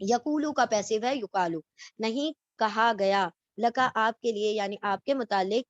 یقولو کا پیسو ہے یقالو، نہیں کہا گیا، لکا آپ کے لیے یعنی آپ کے متعلق،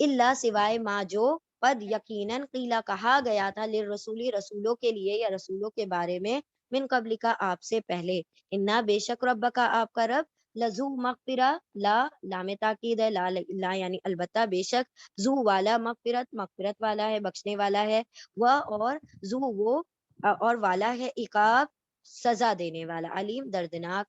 اللہ سوائے ما جو قد یقیناً قیلا کہا گیا تھا، للرسولی رسولوں کے لیے یا رسولوں کے بارے میں، من قبل کا آپ سے پہلے، انا بے شک رب کا آپ کا رب، لذو مغفرہ، لا لام تاکید ہے، لا یعنی البتہ، بے شک، زو والا، مغفرت مغفرت والا ہے، بخشنے والا ہے، وہ اور زو وہ اور والا ہے، عقاب سزا دینے والا، علیم دردناک،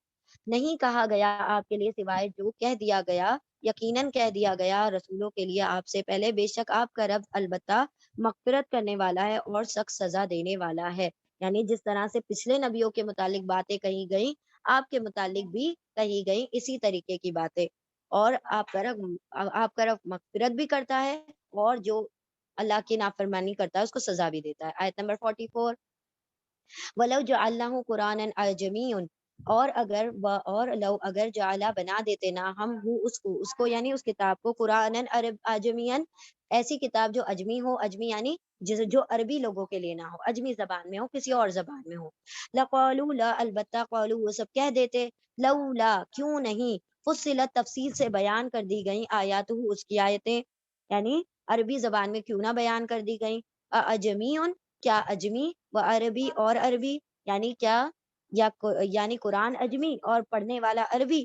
نہیں کہا گیا آپ کے لیے سوائے جو کہہ دیا گیا، یقیناً کہہ دیا گیا رسولوں کے لیے آپ سے پہلے، بے شک آپ کا رب البتہ مغفرت کرنے والا ہے اور سخت سزا دینے والا ہے، یعنی جس طرح سے پچھلے نبیوں کے متعلق باتیں کہی گئیں، آپ کے متعلق بھی کہی گئیں اسی طریقے کی باتیں، اور آپ کا رب مغفرت بھی کرتا ہے، اور جو اللہ کی نافرمانی کرتا ہے اس کو سزا بھی دیتا ہے۔ آیت نمبر 44، وَلَوْ جَعَلْنَاهُ قُرْآنًا عَجَمِيًّا، اور لو اگر جعلا بنا دیتے نا ہم اس کو یعنی اس کتاب کو، قرآنًا عجمیًا، ایسی کتاب جو اجمی ہو، اجمی یعنی جو عربی لوگوں کے لیے نہ ہو، اجمی زبان میں ہو، کسی اور زبان میں ہو، لقالوا لا البتہ، قالوا وہ سب کہہ دیتے، لولا کیوں نہیں، فصلت تفصیل سے بیان کر دی گئیں، آیاتہ اس کی آیتیں، یعنی عربی زبان میں کیوں نہ بیان کر دی گئیں، اجمیٌ کیا اجمی، و عربی اور عربی، یعنی کیا یعنی قرآن اجمی اور پڑھنے والا عربی،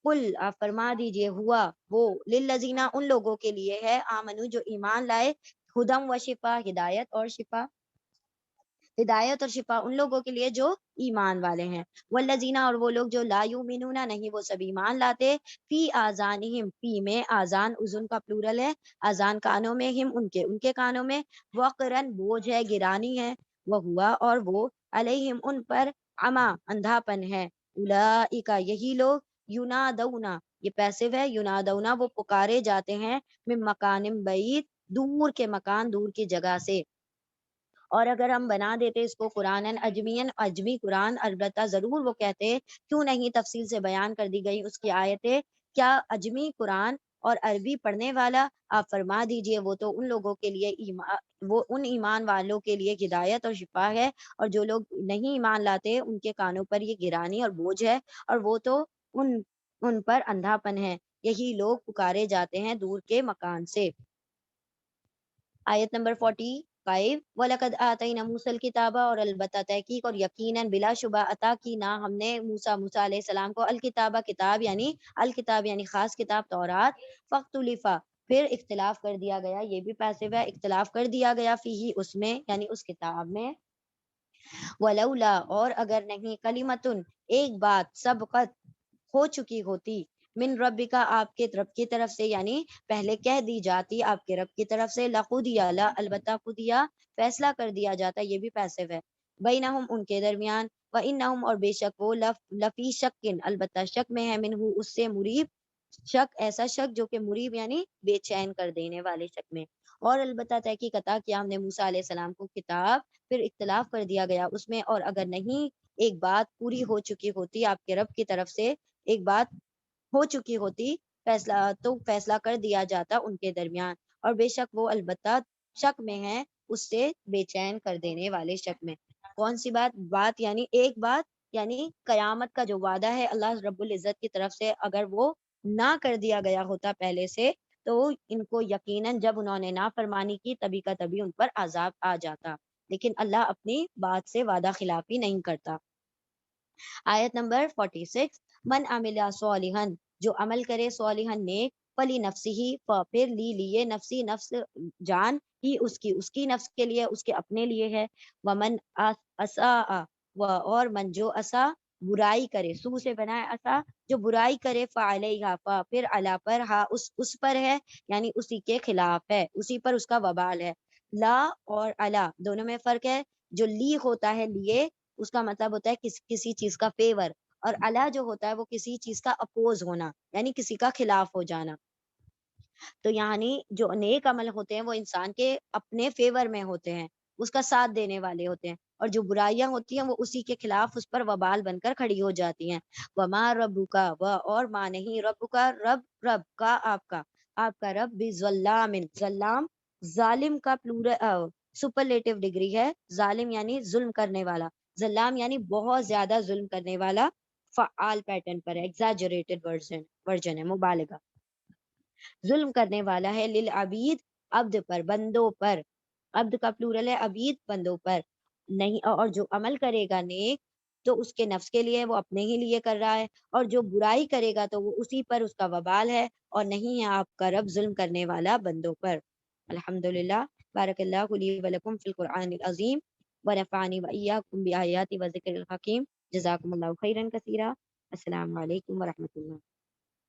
قل آپ فرما دیجئے، ہوا وہ، للذین ان لوگوں کے لیے ہے، آمنو جو ایمان لائے، ہدم و شفا ہدایت اور شفا ان لوگوں کے لیے جو ایمان والے ہیں، والذین اور وہ لوگ جو لا یؤمنون نہیں وہ سب ایمان لاتے، فی آذانہم، فی میں آذان اذن کا پلورل ہے، آذان کانوں میں، ہم ان کے کانوں میں، وقرن بوجھ ہے، گرانی ہے، وہ ہوا اور وہ، علیہم ان پر، عما اندھا پن ہے، اولئک یہی لوگ، ینادونا یہ پیسو ہے، ینادونا وہ پکارے جاتے ہیں، من مکان بعید دور کے مکان، دور کی جگہ سے، اور اگر ہم بنا دیتے اس کو قرآن اجمین، اجمی قرآن، البتہ ضرور وہ کہتے کیوں نہیں تفصیل سے بیان کر دی گئی اس کی آیتیں، کیا اجمی قرآن اور عربی پڑھنے والا، آپ فرما دیجئے وہ تو ان لوگوں کے لیے وہ ان ایمان والوں کے لیے ہدایت اور شفا ہے، اور جو لوگ نہیں ایمان لاتے ان کے کانوں پر یہ گرانی اور بوجھ ہے، اور وہ تو ان پر اندھا پن ہے، یہی لوگ پکارے جاتے ہیں دور کے مکان سے۔ آیت نمبر 45، وَلَقَدْ آتَيْنَا مُوسَى الْكِتَابَ، اور البتہ تحقیق اور یقیناً بلا شبہ عطا کی نا ہم نے موسیٰ علیہ السلام کو، الکتابہ کتاب، یعنی الکتاب یعنی خاص کتاب تورات، فاختلفا پھر اختلاف کر دیا گیا، یہ بھی پیسو ہے، اختلاف کر دیا گیا، فیہ اس میں یعنی اس کتاب میں، ولولا اور اگر نہیں، کلمتن ایک بات، سبقت ہو چکی ہوتی، من رب کا آپ کے رب کی طرف سے، یعنی پہلے کہہ دی جاتی آپ کے رب کی طرف سے، لقضی لا البتہ قضیہ فیصلہ کر دیا جاتا، یہ بھی پیسو ہے، بینہم ان کے درمیان، وانہم اور بے شک وہ، لفی شک البتہ شک میں ہے، منہ اس سے، مریب شک ایسا شک جو کہ مریب یعنی بے چین کر دینے والے شک میں، اور البتہ تحقیق عطا کیا ہم نے موسیٰ علیہ السلام کو کتاب، پھر اختلاف کر دیا گیا اس میں، اور اگر نہیں ایک بات پوری ہو چکی ہوتی آپ کے رب کی طرف سے، ایک بات ہو چکی ہوتی، فیصلہ کر دیا جاتا ان کے درمیان، اور بے شک وہ البتہ شک میں ہے، اس سے بے چین کر دینے والے شک میں، کون سی بات یعنی ایک بات، یعنی قیامت کا جو وعدہ ہے اللہ رب العزت کی طرف سے، اگر وہ نہ کر دیا گیا ہوتا پہلے سے، تو ان کو یقیناً جب انہوں نے نافرمانی کی تبھی کا تبھی ان پر عذاب آ جاتا، لیکن اللہ اپنی بات سے وعدہ خلافی نہیں کرتا۔ آیت نمبر 46، من عمل صالحا جو عمل کرے، صالحا نیک، فلی نفسی پھر لیے، نفسی نفس جان ہی اس کی نفس کے لیے، اس کے اپنے لیے ہے، ومن اساء اور من جو اسا برائی کرے، سو سے بنائے اسا جو برائی کرے، فعلیہا پھر علا پر، ہا اس پر ہے، یعنی اسی کے خلاف ہے، اسی پر اس کا وبال ہے، لا اور علا دونوں میں فرق ہے، جو لی ہوتا ہے لیے اس کا مطلب ہوتا ہے کسی چیز کا فیور، اور علا جو ہوتا ہے وہ کسی چیز کا اپوز ہونا، یعنی کسی کا خلاف ہو جانا، تو یعنی جو نیک عمل ہوتے ہیں وہ انسان کے اپنے فیور میں ہوتے ہیں، اس کا ساتھ دینے والے ہوتے ہیں، اور جو برائیاں ہوتی ہیں وہ اسی کے خلاف اس پر وبال بن کر کھڑی ہو جاتی ہیں، وما ربک اور ماں نہیں، رب کا رب کا آپ کا رب بظلام، ظلام ظالم کا پلورل سپرلیٹو ڈگری ہے، ظالم یعنی ظلم کرنے والا، ظلام یعنی بہت زیادہ ظلم کرنے والا، فعال پیٹرن پر ہے، ایگزاجریٹڈ ورژن ہے، مبالغہ۔ ظلم کرنے والا ہے للعبید، عبد پر، بندوں پر، عبد کا پلورل ہے عبید، بندوں پر نہیں، اور جو عمل کرے گا نیک تو اس کے نفس کے لیے، وہ اپنے ہی لیے کر رہا ہے، اور جو برائی کرے گا تو وہ اسی پر اس کا وبال ہے، اور نہیں ہے آپ کا رب ظلم کرنے والا بندوں پر۔ الحمدللہ، بارک اللہ لی و لکم فی القرآن العظیم ونفعنی و ایاکم بآیات و ذکر الحکیم، جزاکم اللہ خیرا کثیرا، السلام علیکم ورحمۃ اللہ۔